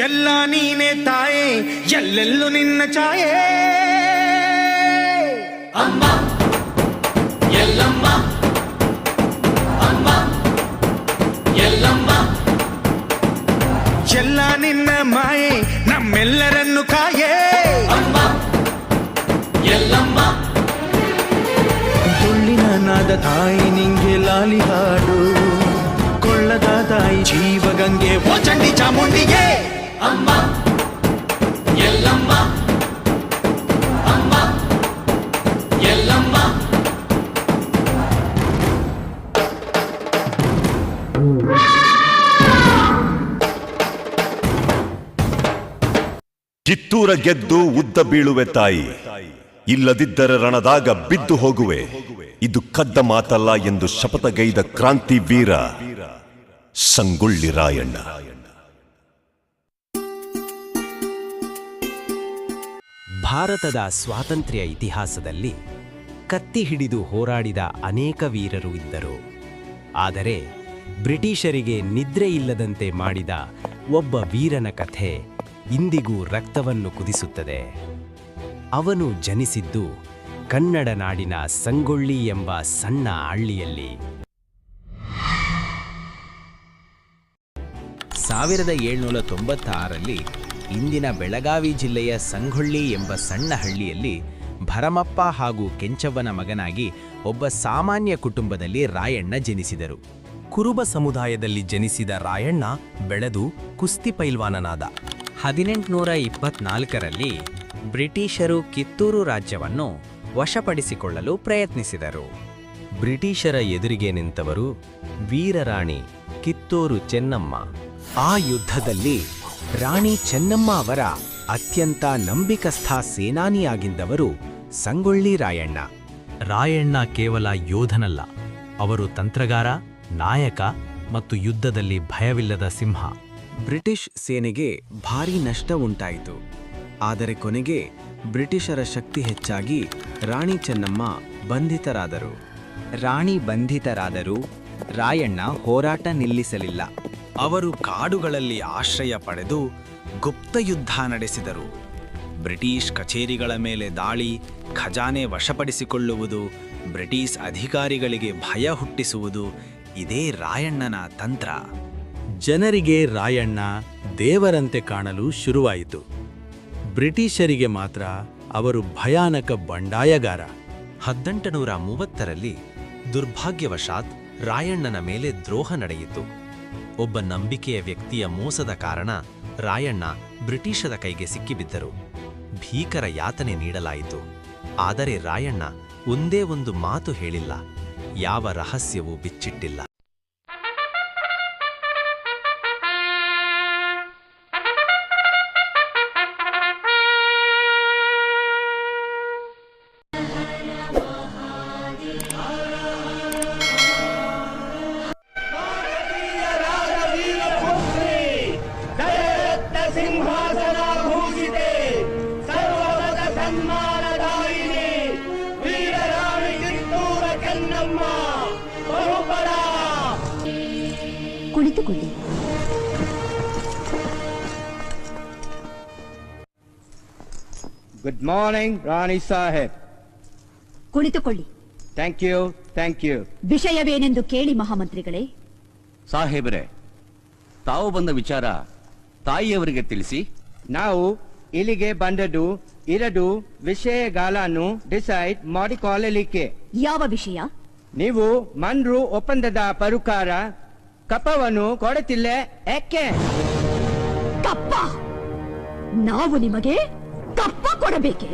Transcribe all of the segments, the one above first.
ಎಲ್ಲ ನೀನೆ ತಾಯೇ ಎಲ್ಲೆಲ್ಲೂ ನಿನ್ನ ಛಾಯೆ ಅಮ್ಮ ಎಲ್ಲಮ್ಮ ಅಮ್ಮ ಎಲ್ಲಮ್ಮ ಎಲ್ಲ ನಿನ್ನ ಮಾಯೆ ನಮ್ಮೆಲ್ಲರನ್ನು ಕಾಯೇ ಅಮ್ಮ ಎಲ್ಲಮ್ಮ ತುಳ್ಳಿನ ನಾದ ತಾಯಿ ನಿಂಗೆ ಲಾಲಿ ಹಾಡು ಕೊಳ್ಳದ ತಾಯಿ ಜೀವಗಂಗೆ ಓ ಚಂಡಿ ಚಾಮುಂಡಿಗೆ ಅಮ್ಮ ಎಲ್ಲಮ್ಮ ಅಮ್ಮ ಎಲ್ಲಮ್ಮ ಕಿತ್ತೂರ ಗೆದ್ದು ಉದ್ದ ಬೀಳುವೆ ತಾಯಿ, ಇಲ್ಲದಿದ್ದರೆ ರಣದಾಗ ಬಿದ್ದು ಹೋಗುವೆ. ಇದು ಕದ್ದ ಮಾತಲ್ಲ ಎಂದು ಶಪಥಗೈದ ಕ್ರಾಂತಿ ವೀರ ಸಂಗೊಳ್ಳಿ ರಾಯಣ್ಣ. ಭಾರತದ ಸ್ವಾತಂತ್ರ್ಯ ಇತಿಹಾಸದಲ್ಲಿ ಕತ್ತಿ ಹಿಡಿದು ಹೋರಾಡಿದ ಅನೇಕ ವೀರರು ಇದ್ದರು. ಆದರೆ ಬ್ರಿಟಿಷರಿಗೆ ನಿದ್ರೆ ಇಲ್ಲದಂತೆ ಮಾಡಿದ ಒಬ್ಬ ವೀರನ ಕಥೆ ಇಂದಿಗೂ ರಕ್ತವನ್ನು ಕುದಿಸುತ್ತದೆ. ಅವನು ಜನಿಸಿದ್ದು ಕನ್ನಡ ನಾಡಿನ ಸಂಗೊಳ್ಳಿ ಎಂಬ ಸಣ್ಣ ಹಳ್ಳಿಯಲ್ಲಿ. 1796ರಲ್ಲಿ ಇಂದಿನ ಬೆಳಗಾವಿ ಜಿಲ್ಲೆಯ ಸಂಗೊಳ್ಳಿ ಎಂಬ ಸಣ್ಣ ಹಳ್ಳಿಯಲ್ಲಿ ಭರಮಪ್ಪ ಹಾಗೂ ಕೆಂಚವ್ವನ ಮಗನಾಗಿ ಒಬ್ಬ ಸಾಮಾನ್ಯ ಕುಟುಂಬದಲ್ಲಿ ರಾಯಣ್ಣ ಜನಿಸಿದರು. ಕುರುಬ ಸಮುದಾಯದಲ್ಲಿ ಜನಿಸಿದ ರಾಯಣ್ಣ ಬೆಳೆದು ಕುಸ್ತಿ ಪೈಲ್ವಾನನಾದ. 1824ರಲ್ಲಿ ಬ್ರಿಟಿಷರು ಕಿತ್ತೂರು ರಾಜ್ಯವನ್ನು ವಶಪಡಿಸಿಕೊಳ್ಳಲು ಪ್ರಯತ್ನಿಸಿದರು. ಬ್ರಿಟಿಷರ ಎದುರಿಗೆ ನಿಂತವರು ವೀರರಾಣಿ ಕಿತ್ತೂರು ಚೆನ್ನಮ್ಮ. ಆ ಯುದ್ಧದಲ್ಲಿ ರಾಣಿ ಚೆನ್ನಮ್ಮ ಅವರ ಅತ್ಯಂತ ನಂಬಿಕಸ್ಥ ಸೇನಾನಿಯಾಗಿದ್ದವರು ಸಂಗೊಳ್ಳಿ ರಾಯಣ್ಣ. ರಾಯಣ್ಣ ಕೇವಲ ಯೋಧನಲ್ಲ, ಅವರು ತಂತ್ರಗಾರ, ನಾಯಕ ಮತ್ತು ಯುದ್ಧದಲ್ಲಿ ಭಯವಿಲ್ಲದ ಸಿಂಹ. ಬ್ರಿಟಿಷ್ ಸೇನೆಗೆ ಭಾರೀ ನಷ್ಟ ಉಂಟಾಯಿತು. ಆದರೆ ಕೊನೆಗೆ ಬ್ರಿಟಿಷರ ಶಕ್ತಿ ಹೆಚ್ಚಾಗಿ ರಾಣಿ ಚೆನ್ನಮ್ಮ ಬಂಧಿತರಾದರು. ರಾಣಿ ಬಂಧಿತರಾದರೂ ರಾಯಣ್ಣ ಹೋರಾಟ ನಿಲ್ಲಿಸಲಿಲ್ಲ. ಅವರು ಕಾಡುಗಳಲ್ಲಿ ಆಶ್ರಯ ಪಡೆದು ಗುಪ್ತ ಯುದ್ಧ ನಡೆಸಿದರು. ಬ್ರಿಟಿಷ್ ಕಚೇರಿಗಳ ಮೇಲೆ ದಾಳಿ, ಖಜಾನೆ ವಶಪಡಿಸಿಕೊಳ್ಳುವುದು, ಬ್ರಿಟಿಷ್ ಅಧಿಕಾರಿಗಳಿಗೆ ಭಯ ಹುಟ್ಟಿಸುವುದು ಇದೇ ರಾಯಣ್ಣನ ತಂತ್ರ. ಜನರಿಗೆ ರಾಯಣ್ಣ ದೇವರಂತೆ ಕಾಣಲು ಶುರುವಾಯಿತು. ಬ್ರಿಟಿಷರಿಗೆ ಮಾತ್ರ ಅವರು ಭಯಾನಕ ಬಂಡಾಯಗಾರ. 1830ರಲ್ಲಿ ದುರ್ಭಾಗ್ಯವಶಾತ್ ರಾಯಣ್ಣನ ಮೇಲೆ ದ್ರೋಹ ನಡೆಯಿತು. ಒಬ್ಬ ನಂಬಿಕೆಯ ವ್ಯಕ್ತಿಯ ಮೋಸದ ಕಾರಣ ರಾಯಣ್ಣ ಬ್ರಿಟಿಷರ ಕೈಗೆ ಸಿಕ್ಕಿಬಿದ್ದರು. ಭೀಕರ ಯಾತನೆ ನೀಡಲಾಯಿತು. ಆದರೆ ರಾಯಣ್ಣ ಒಂದೇ ಒಂದು ಮಾತು ಹೇಳಿಲ್ಲ, ಯಾವ ರಹಸ್ಯವೂ ಬಿಚ್ಚಿಟ್ಟಿಲ್ಲ. ಕುಳಿತುಕೊಳ್ಳಿ. ಗುಡ್ ಮಾರ್ನಿಂಗ್ ರಾಣಿ ಸಾಹೇಬ್. ಕುಳಿತುಕೊಳ್ಳಿ. Thank you, thank you. ವಿಷಯವೇನೆಂದು ಕೇಳಿ ಮಹಾಮಂತ್ರಿಗಳೇ. ಸಾಹೇಬರೇ, ತಾವು ಬಂದ ವಿಚಾರ ತಾಯಿಯವರಿಗೆ ತಿಳಿಸಿ. ನಾವು ಇಲ್ಲಿಗೆ ಬಂದದ್ದು 2 ವಿಷಯಗಳನ್ನು ಡಿಸೈಡ್ ಮಾಡಿಕೊಳ್ಳಲಿಕ್ಕೆ. ಯಾವ ವಿಷಯ? ನೀವು ಮನ್ರು ಒಪ್ಪಂದದ ಪ್ರಕಾರ ಕಪ್ಪವನ್ನು ಕೊಡುತ್ತಿಲ್ಲ, ಯಾಕೆ? ಕಪ್ಪ? ನಾವು ನಿಮಗೆ ಕಪ್ಪ ಕೊಡಬೇಕೆ?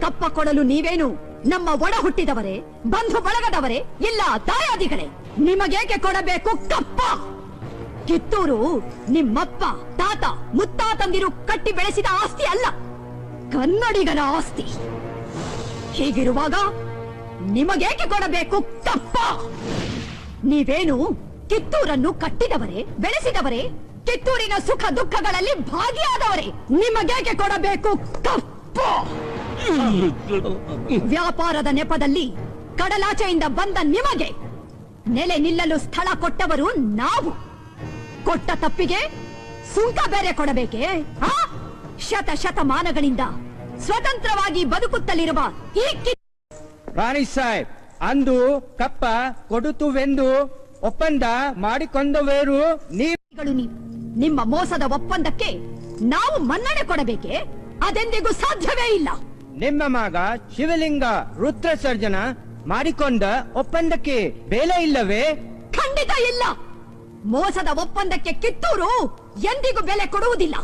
ಕಪ್ಪ ಕೊಡಲು ನೀವೇನು ನಮ್ಮ ಒಡ ಹುಟ್ಟಿದವರೇ, ಬಂಧು ಬಳಗದವರೇ, ಇಲ್ಲ ದಾಯಾದಿಗಳೇ? ನಿಮಗೇಕೆ ಕೊಡಬೇಕು ಕಪ್ಪ? ಕಿತ್ತೂರು ನಿಮ್ಮಪ್ಪ, ತಾತ, ಮುತ್ತಾತಂದಿರು ಕಟ್ಟಿ ಬೆಳೆಸಿದ ಆಸ್ತಿ ಅಲ್ಲ, ಕನ್ನಡಿಗರ ಆಸ್ತಿ. ಹೀಗಿರುವಾಗ ನಿಮಗೇಕೆ ಕೊಡಬೇಕು ಕಪ್ಪ? ನೀವೇನು ಕಿತ್ತೂರನ್ನು ಕಟ್ಟಿದವರೇ, ಬೆಳೆಸಿದವರೇ, ಕಿತ್ತೂರಿನ ಸುಖ ದುಃಖಗಳಲ್ಲಿ ಭಾಗಿಯಾದವರೇ. ನಿಮಗೇಕೆ ಕೊಡಬೇಕು ಕಪ್ಪ? ವ್ಯಾಪಾರದ ನೆಪದಲ್ಲಿ ಕಡಲಾಚೆಯಿಂದ ಬಂದ ನಿಮಗೆ ನೆಲೆ ನಿಲ್ಲಲು ಸ್ಥಳ ಕೊಟ್ಟವರು ನಾವು. ಕೊಟ್ಟ ತಪ್ಪಿಗೆ ಸುಂಕ ಬೇರೆ ಕೊಡಬೇಕೆ? ಶತಮಾನಗಳಿಂದ ಸ್ವತಂತ್ರವಾಗಿ ಬದುಕುತ್ತಲಿರುವ ಈ ರಾಣಿ ಸಾಹೇಬ್, ಅಂದು ಕಪ್ಪ ಕೊಡುತ್ತುವೆಂದು ಒಪ್ಪಂದ ಮಾಡಿಕೊಂಡವರು ನೀವು. ನಿಮ್ಮ ಮೋಸದ ಒಪ್ಪಂದಕ್ಕೆ ನಾವು ಮನ್ನಣೆ ಕೊಡಬೇಕೆ? ಅದೆಂದಿಗೂ ಸಾಧ್ಯವೇ ಇಲ್ಲ. ನಿಮ್ಮ ಮಗ ಶಿವಲಿಂಗ ರುದ್ರ ಸರ್ಜನ ಮಾಡಿಕೊಂಡ ಒಪ್ಪಂದಕ್ಕೆ ಬೆಲೆ ಇಲ್ಲವೇ? ಖಂಡಿತ ಇಲ್ಲ. ಮೋಸದ ಒಪ್ಪಂದಕ್ಕೆ ಕಿತ್ತೂರು ಎಂದಿಗೂ ಬೆಲೆ ಕೊಡುವುದಿಲ್ಲ.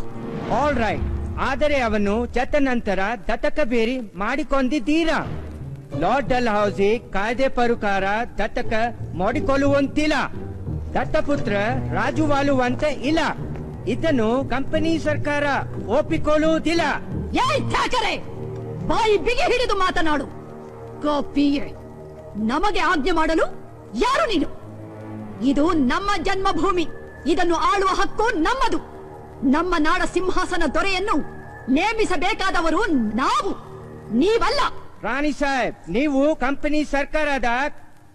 ಆಲ್ ರೈಟ್, ಆದರೆ ಅವನು ಚತ್ತ ನಂತರ ದತ್ತಕ ಬೇರಿ ಮಾಡಿಕೊಂಡಿದ್ದೀರಾ? ಲಾರ್ಡ್ ಡಲ್ ಹೌಸಿ ಕಾಯ್ದೆ ಪ್ರಕಾರ ದತ್ತಕ ಮಾಡಿಕೊಳ್ಳುವಂತಿಲ್ಲ. ದತ್ತಪುತ್ರ ರಾಜುವಾಲುವಂತೆ ಇಲ್ಲ. ಇದನ್ನು ಕಂಪನಿ ಸರ್ಕಾರ ಒಪ್ಪಿಕೊಳ್ಳುವುದಿಲ್ಲ. ಏಯ್ ಠಾಕರೆ, ಬಾಯಿ ಬಿಗಿ ಹಿಡಿದು ಮಾತನಾಡು. ಕಾಪಿಯೇ, ನಮಗೆ ಆಜ್ಞೆ ಮಾಡಲು ಯಾರು ನೀನು? ಇದು ನಮ್ಮ ಜನ್ಮಭೂಮಿ. ಇದನ್ನು ಆಳುವ ಹಕ್ಕು ನಮ್ಮದು. ನಮ್ಮ ನಾಡ ಸಿಂಹಾಸನ ದೊರೆಯನ್ನು ನೇಮಿಸಬೇಕಾದವರು ನಾವು, ನೀವಲ್ಲ. ರಾಣಿ ಸಾಹೇಬ್, ನೀವು ಕಂಪನಿ ಸರ್ಕಾರದ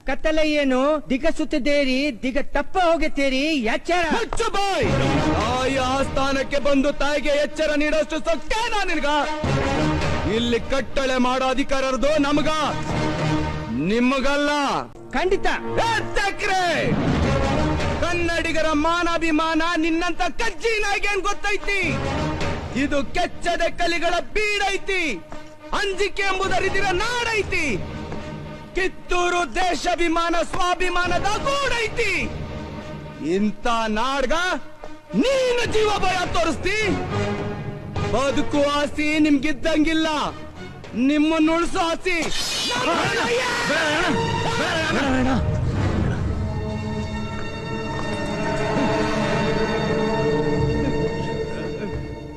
ಕತ್ತಲೆಯನ್ನು ದಿಗಸುತ್ತಿದ್ದೀರಿ. ದಿಗ ತಪ್ಪ ಹೋಗುತ್ತೀರಿ. ಎಚ್ಚರ. ತಾಯಿ ಆಸ್ಥಾನಕ್ಕೆ ಬಂದು ತಾಯಿಗೆ ಎಚ್ಚರ ನೀಡೋಷ್ಟು ಸೊಕ್ಕೇನಾ ನಿನ್ಗ? ಇಲ್ಲಿ ಕಟ್ಟಳೆ ಮಾಡೋ ಅಧಿಕಾರದ್ದು ನಮಗ, ನಿಮಗಲ್ಲ. ಖಂಡಿತ. ಕನ್ನಡಿಗರ ಮಾನಾಭಿಮಾನ ನಿನ್ನಂತ ಕಜ್ಜಿನಾಗೇನ್ ಗೊತ್ತೈತಿ? ಇದು ಕೆಚ್ಚದ ಕಲಿಗಳ ಬೀಡೈತಿ. ಅಂಜಿಕೆ ಎಂಬುದರಿದಿರ ನಾಡೈತಿ. ಕಿತ್ತೂರು ದೇಶಾಭಿಮಾನ ಸ್ವಾಭಿಮಾನದ ಗೂಡೈತಿ. ಇಂಥ ನಾಡ್ಗ ನೀನು ಜೀವ ಭಯ ತೋರಿಸ್ತಿ? ಬದುಕು ಆಸಿ ನಿಮ್ಗಿದ್ದಂಗಿಲ್ಲ, ನಿಮ್ಮನ್ನು ಉಳಿಸೋ ಆಸಿ.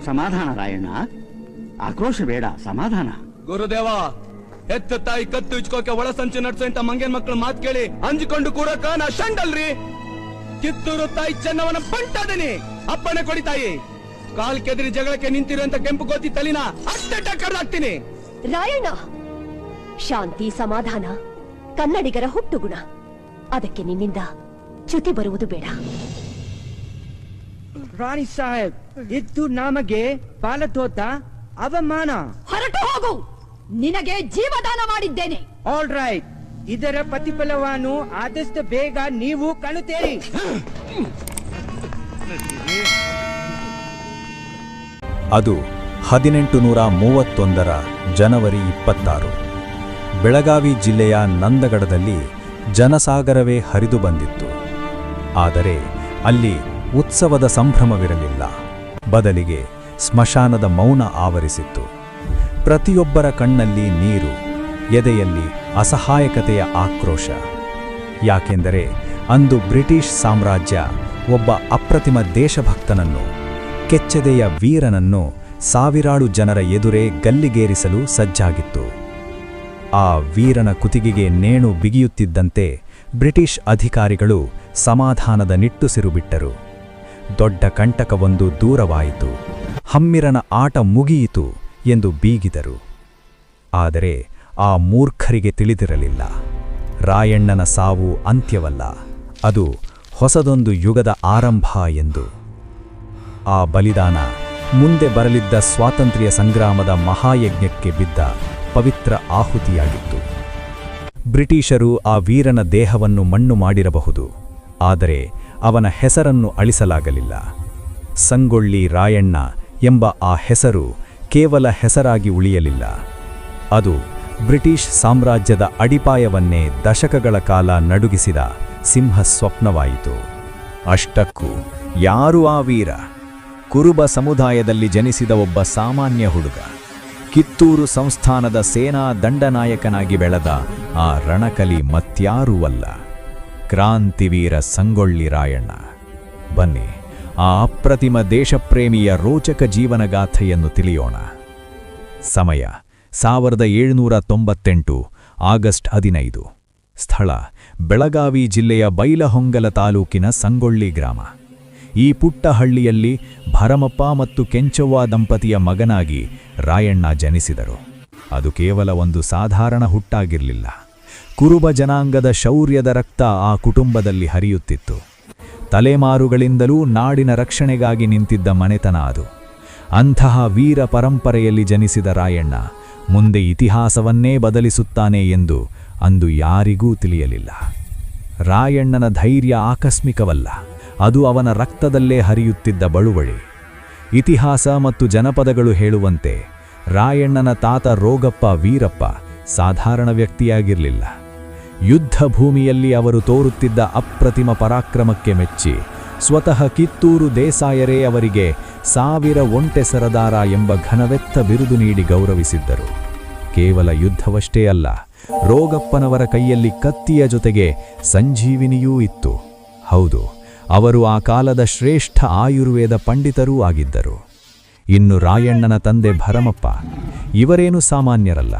ಸಮಾಧಾನ ರಾಯಣ್ಣ, ಆಕ್ರೋಶ ಬೇಡ, ಸಮಾಧಾನ. ಗುರುದೇವ, ಹೆತ್ತ ತಾಯಿ ಕತ್ತು ಇಚ್ಕೋಕೆ ಒಳ ಸಂಚು ನಡ್ಸೋ ಮಂಗೇನ್ ಮಕ್ಕಳು ಮಾತ್ ಕೇಳಿ ಅಂಜಿಕೊಂಡು ಕೂರಕ ನಾ ಶಂಡಲ್ರಿ. ಕಿತ್ತೂರು ತಾಯಿ ಚೆನ್ನವನ ಬಂಟದನಿ. ಅಪ್ಪಣೆ ಕೊಡಿ ತಾಯಿ. ಕಾಲ್ ಕೆದರಿ ಜಗಳಕ್ಕೆ ನಿಂತಿರುವಂತ ಕೆಂಪು ಗೋತಿ ತಲಿನ ಅಟ್ಟಟ ಕಡ್ದಾಕ್ತೀನಿ. ರಾಯಣ್ಣ, ಶಾಂತಿ ಸಮಾಧಾನ ಕನ್ನಡಿಗರ ಹುಟ್ಟುಗುಣ. ಅದಕ್ಕೆ ನಿನ್ನಿಂದ ಚ್ಯುತಿ ಬರುವುದು ಬೇಡ. ರಾಣಿ ಸಾಹೇಬ್, ಇದು ನಮಗೆ ಪಾಲತೋತ ಅವಮಾನ. ಹೊರಟು ಹೋಗು. ನಿನಗೆ ಜೀವದಾನ ಮಾಡಿದ್ದೇನೆ. ಆಲ್ ರೈಟ್, ಇದರ ಪ್ರತಿಫಲವನ್ನು ಆದಷ್ಟು ಬೇಗ ನೀವು ಕಾಣುತ್ತೀರಿ. ಅದು 1831 ಜನವರಿ 26. ಬೆಳಗಾವಿ ಜಿಲ್ಲೆಯ ನಂದಗಡದಲ್ಲಿ ಜನಸಾಗರವೇ ಹರಿದು ಬಂದಿತ್ತು. ಆದರೆ ಅಲ್ಲಿ ಉತ್ಸವದ ಸಂಭ್ರಮವಿರಲಿಲ್ಲ. ಬದಲಿಗೆ ಸ್ಮಶಾನದ ಮೌನ ಆವರಿಸಿತ್ತು. ಪ್ರತಿಯೊಬ್ಬರ ಕಣ್ಣಲ್ಲಿ ನೀರು, ಎದೆಯಲ್ಲಿ ಅಸಹಾಯಕತೆಯ ಆಕ್ರೋಶ. ಯಾಕೆಂದರೆ ಅಂದು ಬ್ರಿಟಿಷ್ ಸಾಮ್ರಾಜ್ಯ ಒಬ್ಬ ಅಪ್ರತಿಮ ದೇಶಭಕ್ತನನ್ನು, ಕೆಚ್ಚೆದೆಯ ವೀರನನ್ನು ಸಾವಿರಾರು ಜನರ ಎದುರೇ ಗಲ್ಲಿಗೇರಿಸಲು ಸಜ್ಜಾಗಿತ್ತು. ಆ ವೀರನ ಕುತ್ತಿಗೆಗೆ ನೇಣು ಬಿಗಿಯುತ್ತಿದ್ದಂತೆ ಬ್ರಿಟಿಷ್ ಅಧಿಕಾರಿಗಳು ಸಮಾಧಾನದ ನಿಟ್ಟುಸಿರು ಬಿಟ್ಟರು. ದೊಡ್ಡ ಕಂಟಕವೊಂದು ದೂರವಾಯಿತು, ಹಮ್ಮಿರನ ಆಟ ಮುಗಿಯಿತು ಎಂದು ಬೀಗಿದರು. ಆದರೆ ಆ ಮೂರ್ಖರಿಗೆ ತಿಳಿದಿರಲಿಲ್ಲ, ರಾಯಣ್ಣನ ಸಾವು ಅಂತ್ಯವಲ್ಲ, ಅದು ಹೊಸದೊಂದು ಯುಗದ ಆರಂಭ ಎಂದು. ಆ ಬಲಿದಾನ ಮುಂದೆ ಬರಲಿದ್ದ ಸ್ವಾತಂತ್ರ್ಯ ಸಂಗ್ರಾಮದ ಮಹಾಯಜ್ಞಕ್ಕೆ ಬಿದ್ದ ಪವಿತ್ರ ಆಹುತಿಯಾಗಿತ್ತು. ಬ್ರಿಟಿಷರು ಆ ವೀರನ ದೇಹವನ್ನು ಮಣ್ಣು ಮಾಡಿರಬಹುದು, ಆದರೆ ಅವನ ಹೆಸರನ್ನು ಅಳಿಸಲಾಗಲಿಲ್ಲ. ಸಂಗೊಳ್ಳಿ ರಾಯಣ್ಣ ಎಂಬ ಆ ಹೆಸರು ಕೇವಲ ಹೆಸರಾಗಿ ಉಳಿಯಲಿಲ್ಲ. ಅದು ಬ್ರಿಟಿಷ್ ಸಾಮ್ರಾಜ್ಯದ ಅಡಿಪಾಯವನ್ನೇ ದಶಕಗಳ ಕಾಲ ನಡುಗಿಸಿದ ಸಿಂಹ ಸ್ವಪ್ನವಾಯಿತು. ಅಷ್ಟಕ್ಕೂ ಯಾರು ಆ ವೀರ? ಕುರುಬ ಸಮುದಾಯದಲ್ಲಿ ಜನಿಸಿದ ಒಬ್ಬ ಸಾಮಾನ್ಯ ಹುಡುಗ, ಕಿತ್ತೂರು ಸಂಸ್ಥಾನದ ಸೇನಾ ದಂಡನಾಯಕನಾಗಿ ಬೆಳೆದ ಆ ರಣಕಲಿ ಮತ್ಯಾರೂ ಅಲ್ಲ, ಕ್ರಾಂತಿವೀರ ಸಂಗೊಳ್ಳಿ ರಾಯಣ್ಣ. ಬನ್ನಿ, ಆ ಅಪ್ರತಿಮ ದೇಶಪ್ರೇಮಿಯ ರೋಚಕ ಜೀವನಗಾಥೆಯನ್ನು ತಿಳಿಯೋಣ. ಸಮಯ 1798 ಆಗಸ್ಟ್ 15. ಸ್ಥಳ ಬೆಳಗಾವಿ ಜಿಲ್ಲೆಯ ಬೈಲಹೊಂಗಲ ತಾಲೂಕಿನ ಸಂಗೊಳ್ಳಿ ಗ್ರಾಮ. ಈ ಪುಟ್ಟ ಹಳ್ಳಿಯಲ್ಲಿ ಭರಮಪ್ಪ ಮತ್ತು ಕೆಂಚವ್ವ ದಂಪತಿಯ ಮಗನಾಗಿ ರಾಯಣ್ಣ ಜನಿಸಿದರು. ಅದು ಕೇವಲ ಒಂದು ಸಾಧಾರಣ ಹುಟ್ಟಾಗಿರಲಿಲ್ಲ. ಕುರುಬ ಜನಾಂಗದ ಶೌರ್ಯದ ರಕ್ತ ಆ ಕುಟುಂಬದಲ್ಲಿ ಹರಿಯುತ್ತಿತ್ತು. ತಲೆಮಾರುಗಳಿಂದಲೂ ನಾಡಿನ ರಕ್ಷಣೆಗಾಗಿ ನಿಂತಿದ್ದ ಮನೆತನ ಅದು. ಅಂತಹ ವೀರ ಪರಂಪರೆಯಲ್ಲಿ ಜನಿಸಿದ ರಾಯಣ್ಣ ಮುಂದೆ ಇತಿಹಾಸವನ್ನೇ ಬದಲಿಸುತ್ತಾನೆ ಎಂದು ಅಂದು ಯಾರಿಗೂ ತಿಳಿಯಲಿಲ್ಲ. ರಾಯಣ್ಣನ ಧೈರ್ಯ ಆಕಸ್ಮಿಕವಲ್ಲ, ಅದು ಅವನ ರಕ್ತದಲ್ಲೇ ಹರಿಯುತ್ತಿದ್ದ ಬಳುವಳಿ. ಇತಿಹಾಸ ಮತ್ತು ಜನಪದಗಳು ಹೇಳುವಂತೆ ರಾಯಣ್ಣನ ತಾತ ರೋಗಪ್ಪ ವೀರಪ್ಪ ಸಾಧಾರಣ ವ್ಯಕ್ತಿಯಾಗಿರಲಿಲ್ಲ. ಯುದ್ಧ ಭೂಮಿಯಲ್ಲಿ ಅವರು ತೋರುತ್ತಿದ್ದ ಅಪ್ರತಿಮ ಪರಾಕ್ರಮಕ್ಕೆ ಮೆಚ್ಚಿ ಸ್ವತಃ ಕಿತ್ತೂರು ದೇಸಾಯರೇ ಅವರಿಗೆ 1000 ಒಂಟೆ ಸರದಾರ ಎಂಬ ಘನವೆತ್ತ ಬಿರುದು ನೀಡಿ ಗೌರವಿಸಿದ್ದರು. ಕೇವಲ ಯುದ್ಧವಷ್ಟೇ ಅಲ್ಲ, ರೋಗಪ್ಪನವರ ಕೈಯಲ್ಲಿ ಕತ್ತಿಯ ಜೊತೆಗೆ ಸಂಜೀವಿನಿಯೂ ಇತ್ತು. ಹೌದು, ಅವರು ಆ ಕಾಲದ ಶ್ರೇಷ್ಠ ಆಯುರ್ವೇದ ಪಂಡಿತರೂ ಆಗಿದ್ದರು. ಇನ್ನು ರಾಯಣ್ಣನ ತಂದೆ ಭರಮಪ್ಪ, ಇವರೇನು ಸಾಮಾನ್ಯರಲ್ಲ.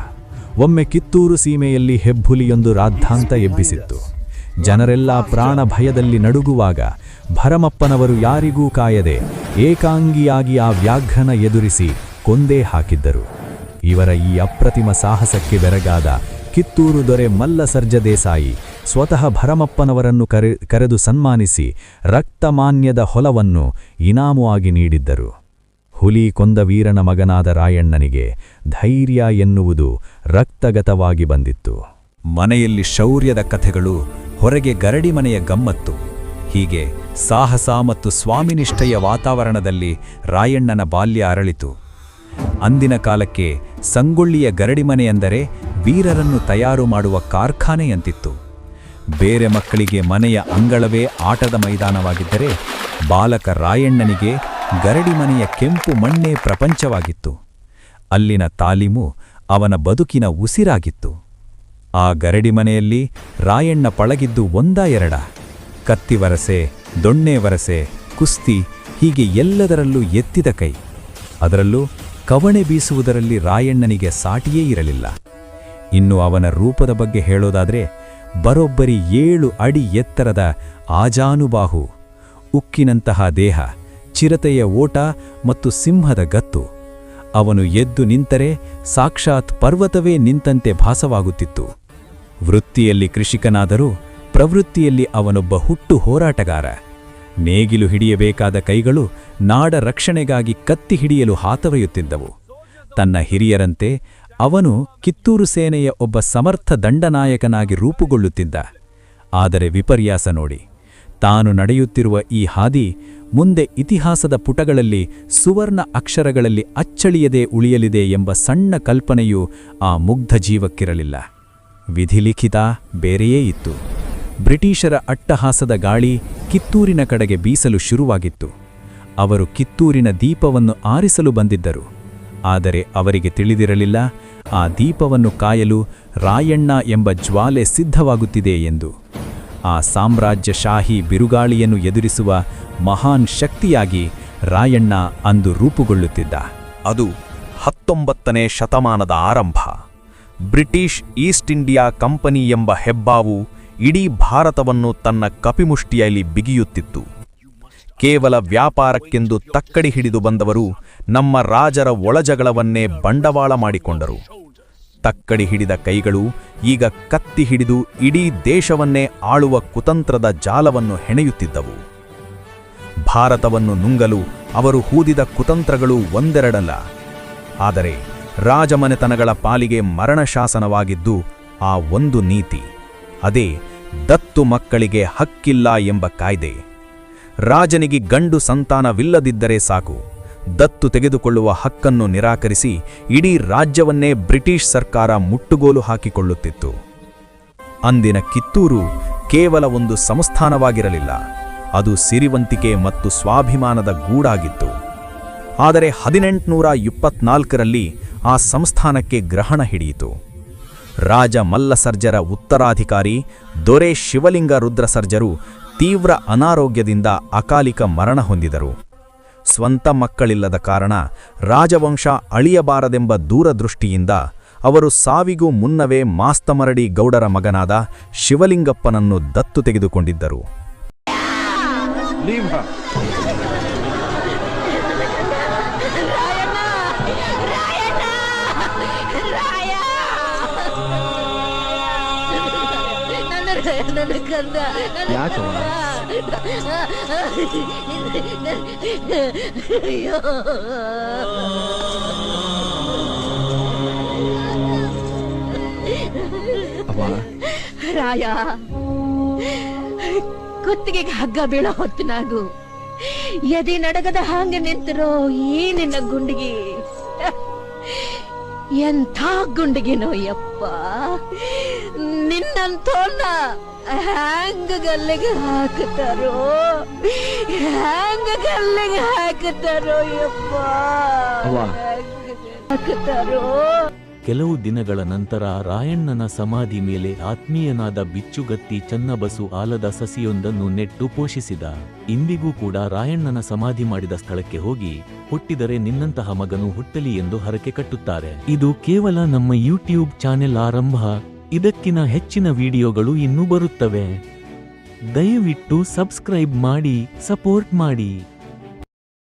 ಒಮ್ಮೆ ಕಿತ್ತೂರು ಸೀಮೆಯಲ್ಲಿ ಹೆಬ್ಬುಲಿಯೊಂದು ರಾದ್ಧಾಂತ ಎಬ್ಬಿಸಿತ್ತು. ಜನರೆಲ್ಲ ಪ್ರಾಣ ಭಯದಲ್ಲಿ ನಡುಗುವಾಗ ಭರಮಪ್ಪನವರು ಯಾರಿಗೂ ಕಾಯದೆ ಏಕಾಂಗಿಯಾಗಿ ಆ ವ್ಯಾಘ್ರನ ಎದುರಿಸಿ ಕೊಂದೇ ಹಾಕಿದ್ದರು. ಇವರ ಈ ಅಪ್ರತಿಮ ಸಾಹಸಕ್ಕೆ ಬೆರಗಾದ ಕಿತ್ತೂರು ದೊರೆ ಮಲ್ಲಸರ್ಜ ದೇಸಾಯಿ ಸ್ವತಃ ಭರಮಪ್ಪನವರನ್ನು ಕರೆದು ಸನ್ಮಾನಿಸಿ ರಕ್ತಮಾನ್ಯದ ಹೊಲವನ್ನು ಇನಾಮು ಆಗಿ ನೀಡಿದ್ದರು. ಹುಲಿ ಕೊಂದ ವೀರನ ಮಗನಾದ ರಾಯಣ್ಣನಿಗೆ ಧೈರ್ಯ ಎನ್ನುವುದು ರಕ್ತಗತವಾಗಿ ಬಂದಿತ್ತು. ಮನೆಯಲ್ಲಿ ಶೌರ್ಯದ ಕಥೆಗಳು, ಹೊರಗೆ ಗರಡಿ ಮನೆಯ ಗಮ್ಮತ್ತು. ಹೀಗೆ ಸಾಹಸ ಮತ್ತು ಸ್ವಾಮಿನಿಷ್ಠೆಯ ವಾತಾವರಣದಲ್ಲಿ ರಾಯಣ್ಣನ ಬಾಲ್ಯ ಅರಳಿತು. ಅಂದಿನ ಕಾಲಕ್ಕೆ ಸಂಗೊಳ್ಳಿಯ ಗರಡಿಮನೆ ಎಂದರೆ ವೀರರನ್ನು ತಯಾರು ಮಾಡುವ ಕಾರ್ಖಾನೆಯಂತಿತ್ತು. ಬೇರೆ ಮಕ್ಕಳಿಗೆ ಮನೆಯ ಅಂಗಳವೇ ಆಟದ ಮೈದಾನವಾಗಿದ್ದರೆ, ಬಾಲಕ ರಾಯಣ್ಣನಿಗೆ ಗರಡಿಮನೆಯ ಕೆಂಪು ಮಣ್ಣೇ ಪ್ರಪಂಚವಾಗಿತ್ತು. ಅಲ್ಲಿನ ತಾಲೀಮು ಅವನ ಬದುಕಿನ ಉಸಿರಾಗಿತ್ತು. ಆ ಗರಡಿಮನೆಯಲ್ಲಿ ರಾಯಣ್ಣ ಪಳಗಿದ್ದು ಒಂದಾ ಎರಡ, ಕತ್ತಿವರಸೆ, ದೊಣ್ಣೆ ವರಸೆ, ಕುಸ್ತಿ, ಹೀಗೆ ಎಲ್ಲದರಲ್ಲೂ ಎತ್ತಿದ ಕೈ. ಅದರಲ್ಲೂ ಕವಣೆ ಬೀಸುವುದರಲ್ಲಿ ರಾಯಣ್ಣನಿಗೆ ಸಾಟಿಯೇ ಇರಲಿಲ್ಲ. ಇನ್ನು ಅವನ ರೂಪದ ಬಗ್ಗೆ ಹೇಳೋದಾದ್ರೆ, ಬರೋಬ್ಬರಿ 7 ಅಡಿ ಎತ್ತರದ ಆಜಾನುಬಾಹು, ಉಕ್ಕಿನಂತಹ ದೇಹ, ಚಿರತೆಯ ಓಟ ಮತ್ತು ಸಿಂಹದ ಗತ್ತು. ಅವನು ಎದ್ದು ನಿಂತರೆ ಸಾಕ್ಷಾತ್ ಪರ್ವತವೇ ನಿಂತಂತೆ ಭಾಸವಾಗುತ್ತಿತ್ತು. ವೃತ್ತಿಯಲ್ಲಿ ಕೃಷಿಕನಾದರೂ ಪ್ರವೃತ್ತಿಯಲ್ಲಿ ಅವನೊಬ್ಬ ಹುಟ್ಟು ಹೋರಾಟಗಾರ. ನೇಗಿಲು ಹಿಡಿಯಬೇಕಾದ ಕೈಗಳು ನಾಡ ರಕ್ಷಣೆಗಾಗಿ ಕತ್ತಿ ಹಿಡಿಯಲು ಹಾತೊರೆಯುತ್ತಿದ್ದವು. ತನ್ನ ಹಿರಿಯರಂತೆ ಅವನು ಕಿತ್ತೂರು ಸೇನೆಯ ಒಬ್ಬ ಸಮರ್ಥ ದಂಡನಾಯಕನಾಗಿ ರೂಪುಗೊಳ್ಳುತ್ತಿದ್ದ. ಆದರೆ ವಿಪರ್ಯಾಸ ನೋಡಿ, ತಾನು ನಡೆಯುತ್ತಿರುವ ಈ ಹಾದಿ ಮುಂದೆ ಇತಿಹಾಸದ ಪುಟಗಳಲ್ಲಿ ಸುವರ್ಣ ಅಕ್ಷರಗಳಲ್ಲಿ ಅಚ್ಚಳಿಯದೆ ಉಳಿಯಲಿದೆ ಎಂಬ ಸಣ್ಣ ಕಲ್ಪನೆಯೂ ಆ ಮುಗ್ಧ ಜೀವಕ್ಕಿರಲಿಲ್ಲ. ವಿಧಿಲಿಖಿತ ಬೇರೆಯೇ ಇತ್ತು. ಬ್ರಿಟಿಷರ ಅಟ್ಟಹಾಸದ ಗಾಳಿ ಕಿತ್ತೂರಿನ ಕಡೆಗೆ ಬೀಸಲು ಶುರುವಾಗಿತ್ತು. ಅವರು ಕಿತ್ತೂರಿನ ದೀಪವನ್ನು ಆರಿಸಲು ಬಂದಿದ್ದರು. ಆದರೆ ಅವರಿಗೆ ತಿಳಿದಿರಲಿಲ್ಲ, ಆ ದೀಪವನ್ನು ಕಾಯಲು ರಾಯಣ್ಣ ಎಂಬ ಜ್ವಾಲೆ ಸಿದ್ಧವಾಗುತ್ತಿದೆ ಎಂದು. ಆ ಸಾಮ್ರಾಜ್ಯಶಾಹಿ ಬಿರುಗಾಳಿಯನ್ನು ಎದುರಿಸುವ ಮಹಾನ್ ಶಕ್ತಿಯಾಗಿ ರಾಯಣ್ಣ ಅಂದು ರೂಪುಗೊಳ್ಳುತ್ತಿದ್ದ. ಅದು 19ನೇ ಶತಮಾನದ ಆರಂಭ. ಬ್ರಿಟಿಷ್ ಈಸ್ಟ್ ಇಂಡಿಯಾ ಕಂಪನಿ ಎಂಬ ಹೆಬ್ಬಾವು ಇಡೀ ಭಾರತವನ್ನು ತನ್ನ ಕಪಿಮುಷ್ಟಿಯಲ್ಲಿ ಬಿಗಿಯುತ್ತಿತ್ತು. ಕೇವಲ ವ್ಯಾಪಾರಕ್ಕೆಂದು ತಕ್ಕಡಿ ಹಿಡಿದು ಬಂದವರು ನಮ್ಮ ರಾಜರ ಒಳಜಗಳವನ್ನೇ ಬಂಡವಾಳ ಮಾಡಿಕೊಂಡರು. ತಕ್ಕಡಿ ಹಿಡಿದ ಕೈಗಳು ಈಗ ಕತ್ತಿ ಹಿಡಿದು ಇಡೀ ದೇಶವನ್ನೇ ಆಳುವ ಕುತಂತ್ರದ ಜಾಲವನ್ನು ಹೆಣೆಯುತ್ತಿದ್ದವು. ಭಾರತವನ್ನು ನುಂಗಲು ಅವರು ಹೂದಿದ ಕುತಂತ್ರಗಳು ಒಂದೆರಡಲ್ಲ. ಆದರೆ ರಾಜಮನೆತನಗಳ ಪಾಲಿಗೆ ಮರಣಶಾಸನವಾಗಿದ್ದು ಆ ಒಂದು ನೀತಿ. ಅದೇ ದತ್ತು ಮಕ್ಕಳಿಗೆ ಹಕ್ಕಿಲ್ಲ ಎಂಬ ಕಾಯ್ದೆ. ರಾಜನಿಗೆ ಗಂಡು ಸಂತಾನವಿಲ್ಲದಿದ್ದರೆ ಸಾಕು, ದತ್ತು ತೆಗೆದುಕೊಳ್ಳುವ ಹಕ್ಕನ್ನು ನಿರಾಕರಿಸಿ ಇಡೀ ರಾಜ್ಯವನ್ನೇ ಬ್ರಿಟಿಷ್ ಸರ್ಕಾರ ಮುಟ್ಟುಗೋಲು ಹಾಕಿಕೊಳ್ಳುತ್ತಿತ್ತು. ಅಂದಿನ ಕಿತ್ತೂರು ಕೇವಲ ಒಂದು ಸಂಸ್ಥಾನವಾಗಿರಲಿಲ್ಲ, ಅದು ಸಿರಿವಂತಿಕೆ ಮತ್ತು ಸ್ವಾಭಿಮಾನದ ಗೂಡಾಗಿತ್ತು. ಆದರೆ 1824ರಲ್ಲಿ ಆ ಸಂಸ್ಥಾನಕ್ಕೆ ಗ್ರಹಣ ಹಿಡಿಯಿತು. ರಾಜ ಮಲ್ಲಸರ್ಜರ ಉತ್ತರಾಧಿಕಾರಿ ದೊರೆ ಶಿವಲಿಂಗ ರುದ್ರಸರ್ಜರು ತೀವ್ರ ಅನಾರೋಗ್ಯದಿಂದ ಅಕಾಲಿಕ ಮರಣ ಹೊಂದಿದರು. ಸ್ವಂತ ಮಕ್ಕಳಿಲ್ಲದ ಕಾರಣ ರಾಜವಂಶ ಅಳಿಯಬಾರದೆಂಬ ದೂರದೃಷ್ಟಿಯಿಂದ ಅವರು ಸಾವಿಗೂ ಮುನ್ನವೇ ಮಾಸ್ತಮರಡಿ ಗೌಡರ ಮಗನಾದ ಶಿವಲಿಂಗಪ್ಪನನ್ನು ದತ್ತು ತೆಗೆದುಕೊಂಡಿದ್ದರು. ನನ್ನ ಕಂದ ಯಾಕವ್ವ? ಅಯ್ಯೋ. ರಾಯ, ಕುತ್ತಿಗೆಗೆ ಹಗ್ಗ ಬೀಳೋ ಹೊತ್ತಿನಾಗು ಎದೆ ನಡಗದ ಹಾಂಗ ನಿಂತಿರೋ ಈ ನಿನ್ನ ಗುಂಡಿಗೆ ಎಂಥ ಗುಂಡಿಗೆನೋ ಯಪ್ಪ. ನಿನ್ನಂತೋನ್ನ ಹ್ಯಾಂಗ ಗಲ್ಲಿಗೆ ಹಾಕುತ್ತಾರೋ, ಹ್ಯಾಂಗ ಗಲ್ಲಿಗೆ ಹಾಕುತ್ತಾರೋ ಯಪ್ಪ, ಹಾಕುತ್ತಾರೋ. ಕೆಲವು ದಿನಗಳ ನಂತರ ರಾಯಣ್ಣನ ಸಮಾಧಿ ಮೇಲೆ ಆತ್ಮೀಯನಾದ ಬಿಚ್ಚುಗತ್ತಿ ಚನ್ನಬಸು ಆಲದ ಸಸಿಯೊಂದನ್ನು ನೆಟ್ಟು ಪೋಷಿಸಿದ. ಇಂದಿಗೂ ಕೂಡ ರಾಯಣ್ಣನ ಸಮಾಧಿ ಮಾಡಿದ ಸ್ಥಳಕ್ಕೆ ಹೋಗಿ ಹುಟ್ಟಿದರೆ ನಿನ್ನಂತಹ ಮಗನು ಹುಟ್ಟಲಿ ಎಂದು ಹರಕೆ ಕಟ್ಟುತ್ತಾರೆ. ಇದು ಕೇವಲ ನಮ್ಮ ಯೂಟ್ಯೂಬ್ ಚಾನೆಲ್ ಆರಂಭ. ಇದಕ್ಕಿನ ಹೆಚ್ಚಿನ ವಿಡಿಯೋಗಳು ಇನ್ನೂ ಬರುತ್ತವೆ. ದಯವಿಟ್ಟು ಸಬ್ಸ್ಕ್ರೈಬ್ ಮಾಡಿ, ಸಪೋರ್ಟ್ ಮಾಡಿ.